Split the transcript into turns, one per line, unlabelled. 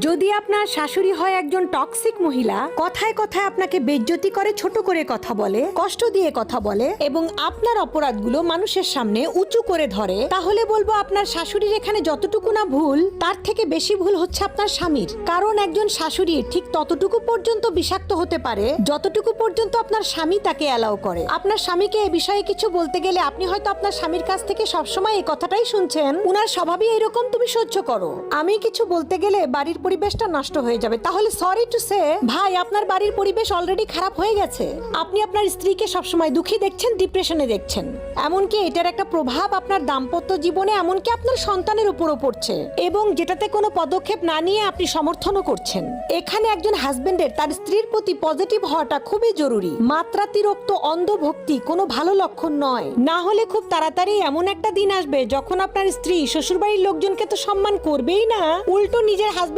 যদি আপনার শাশুড়ি হয় একজন টক্সিক মহিলা, কথায় কথায় আপনাকে বেইজ্জতি করে, ছোট করে কথা বলে, কষ্ট দিয়ে কথা বলে এবং আপনার অপরাধগুলো মানুষের সামনে উঁচু করে ধরে, তাহলে বলবো আপনার শাশুড়ির এখানে যতটুকু না ভুল, তার থেকে বেশি ভুল হচ্ছে আপনার স্বামীর। কারণ একজন শাশুড়ি ঠিক ততটুকু পর্যন্ত বিষাক্ত হতে পারে যতটুকু পর্যন্ত আপনার স্বামী তাকে অ্যালাউ করে। আপনার স্বামীকে এ বিষয়ে কিছু বলতে গেলে আপনি হয়তো আপনার স্বামীর কাছ থেকে সবসময় এই কথাটাই শুনছেন, উনার স্বভাবই এরকম, তুমি সহ্য করো। আমি কিছু বলতে গেলে বাড়ির পরিবেশটা নষ্ট হয়ে যাবে। তাহলে সরি টু সে ভাই, আপনার বাড়ির পরিবেশ অলরেডি খারাপ হয়ে গেছে। আপনি আপনার স্ত্রীকে সবসময় দুঃখী দেখছেন, ডিপ্রেশনে দেখছেন। এমনকি এটার একটা প্রভাব আপনার দাম্পত্য জীবনে, এমনকি আপনার সন্তানের উপরও পড়ছে, এবং যেটাতে কোনো পদক্ষেপ না নিয়ে আপনি সমর্থনও করছেন। এখানে একজন হাজবেন্ডের তার স্ত্রীর প্রতি পজিটিভ হওয়াটা খুবই জরুরি। মাত্রাতিরিক্ত অন্ধভক্তি কোনো ভালো লক্ষণ নয়। না হলে খুব তাড়াতাড়ি এমন একটা দিন আসবে যখন আপনার স্ত্রী শ্বশুরবাড়ির লোকজনকে তো সম্মান করবেই না, উল্টো নিজের হাজবেন্ড